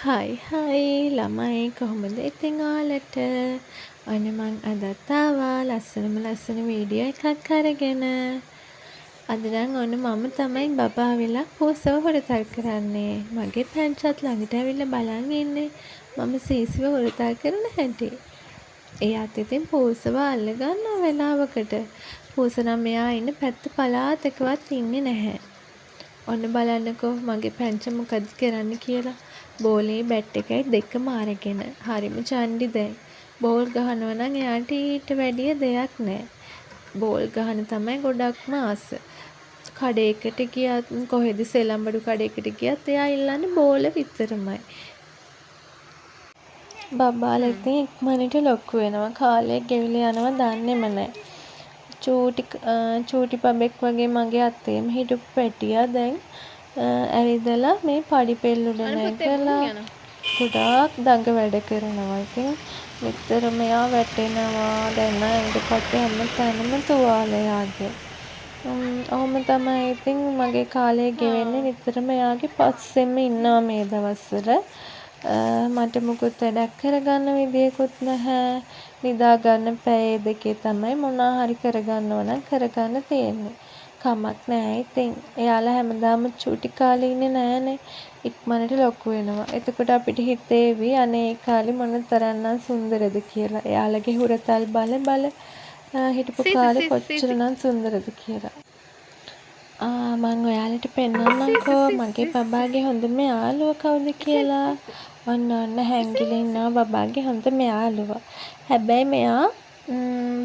හයි ළමයි කොහොමද ඉතින් ඔයාලට? ඔන්න මං අදත් ආවා ලස්සන වීඩියෝ එකක් අරගෙන. අද නම් ඔන්න මම තමයි බබා වෙලා පූසව හොරතල් කරන්නේ. මගේ පැංචත් ළඟට ඇවිල්ලා බලන් ඉන්නේ මම සීසිව හොරතල් කරන හැටි. එයාත් ඉතින් පූසව අල්ල ගන්නවා වෙලාවකට. පූස නම් මෙයා ඉන්න පැත්ත පළාතකවත් ඉන්නේ නැහැ. ඔන්න බලන්නකෝ මගේ පැංච මොකද කරන්න කියලා. බෝලේ බැට් එකයි දෙකම අරගෙන. හරිම චණ්ඩි දැන්. බෝල් ගහනවා නම් එයාට ඊට වැඩිය දෙයක් නැහැ. බෝල් ගහන තමයි ගොඩක්ම ආස. කඩේකට ගියත් කොහෙද සෙලම්බඩු කඩේකට ගියත් එයා ඉල්ලන්නේ බෝල විතරමයි. බබාලා ඉතින් ඉක්මනට ලොකු වෙනවා. කාලය ගෙවිලා යනවා දන්නේම නැහැ. චූටි බබෙක් වගේ මගේ අතේම හිටපු පැටියා දැන් ඇවිදලා මේ පඩි පෙළ උඩ නැගලා ගොඩාක් දඟ වැඩ කරනවා. ඉතින් නිතරම එයා වැටෙනවා. දැන් නම් ඇඟකට හැම තැනම තුවාල එයාගේ. ඔහොම තමයි ඉතින් මගේ කාලය ගෙවෙන්නේ. නිතරම එයාගේ පස්සෙම ඉන්නවා මේ දවස්වල. මට මුකුත් වැඩක් කරගන්න විදියකුත් නැහැ. නිදා ගන්න පැය දෙකේ තමයි මොනවා හරි කරගන්න ඕන කරගන්න තියෙන්නේ. කමක් නෑ ඉතින්. එයාලා හැමදාම චූටි කාලේ ඉන්නේ නෑනේ. ඉක්මනට ලොකු වෙනවා. එතකොට අපිට හිතේවි අනේ ඒ කාලේ මොන තරම්නම් සුන්දරද කියලා. එයාලගේ හුරතල් බල හිටපු කාලේ කොච්චරනම් සුන්දරද කියලා. මං ඔයාලට පෙන්නන්නම්කෝ මගේ බබාගේ හොඳම යාළුවා කවුද කියලා. ඔන්න හැංගිලා ඉන්නවා බබාගේ හොඳම යාළුවා. හැබැයි මෙයා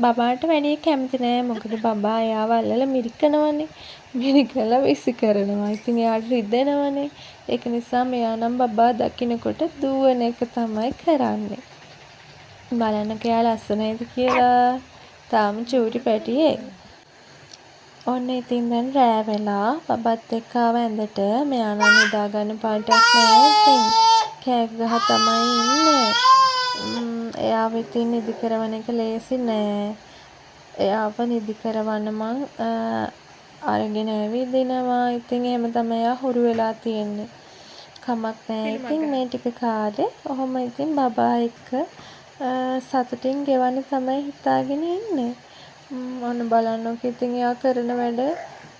බබාට වැඩිය කැමති නෑ. මොකද බබා එයාව අල්ලලා මිරිකනවනේ. මිරිකලා විසි කරනවා. ඉතින් එයාට රිදෙනවනේ. ඒක නිසා මෙයා නම් බබා දකින්නකොට දුවන එක තමයි කරන්නේ. බලන්නකෝ එයා ලස්සනයිද කියලා. තාම චූටි පැටියෙක්. ඔන්න ඉතින් දැන් රෑ වෙලා බබත් එක්ක ආව ඇඳට. මෙයා නම් නිදා ගන්න පාටක් නෑ ඉතින්. කෑක ගහ තමයි ඉන්නේ. එයාව ඉතින් නිදි කරවන එක ලේසි නෑ. එයාව නිදි කරවන්න මං අරගෙන ඇවිදිනවා. ඉතින් එහෙම තමයි එයා හුරු වෙලා තියෙන්නේ. කමක් නෑ ඉතින් මේ ටික කාලේ ඔහොම ඉතින් බබා එක්ක සතුටින් ගෙවන්න තමයි හිතාගෙන ඉන්නේ. ඔන්න බලන්නකෝ ඉතින් එයා කරන වැඩ.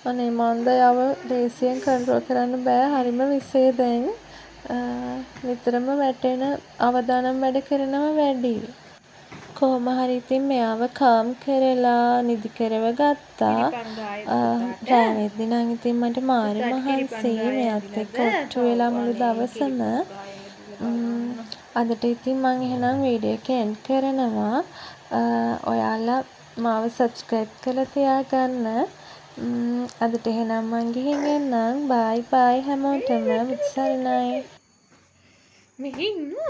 අනේ මන්ද එයාව ලේසියෙන් කන්ට්‍රෝල් කරන්න බෑ. හරිම විසේ දැන්. නිතරම වැටෙන අවදානම් වැඩ කරනවා වැඩි. කොහොම හරි ඉතින් මෙයාව කාම් කරලා නිදි කරව ගත්තා. රෑ වෙද්දි නම් ඉතින් මට මාරි මහන්සි. මෙයාත් එක්ක ඔට්ටු වෙලා මුළු දවසම. අදට ඉතින් මං එහෙනම් වීඩියෝ එක එන්ඩ් කරනවා. ඔයාලා මාව සබ්ස්ක්‍රයිබ් කරලා තියාගන්න. අදට එහෙනම් මං ගිහින් එන්නම්. බයි හැමෝටම. බුදු සරණයි. මෙහි ඉන්නු.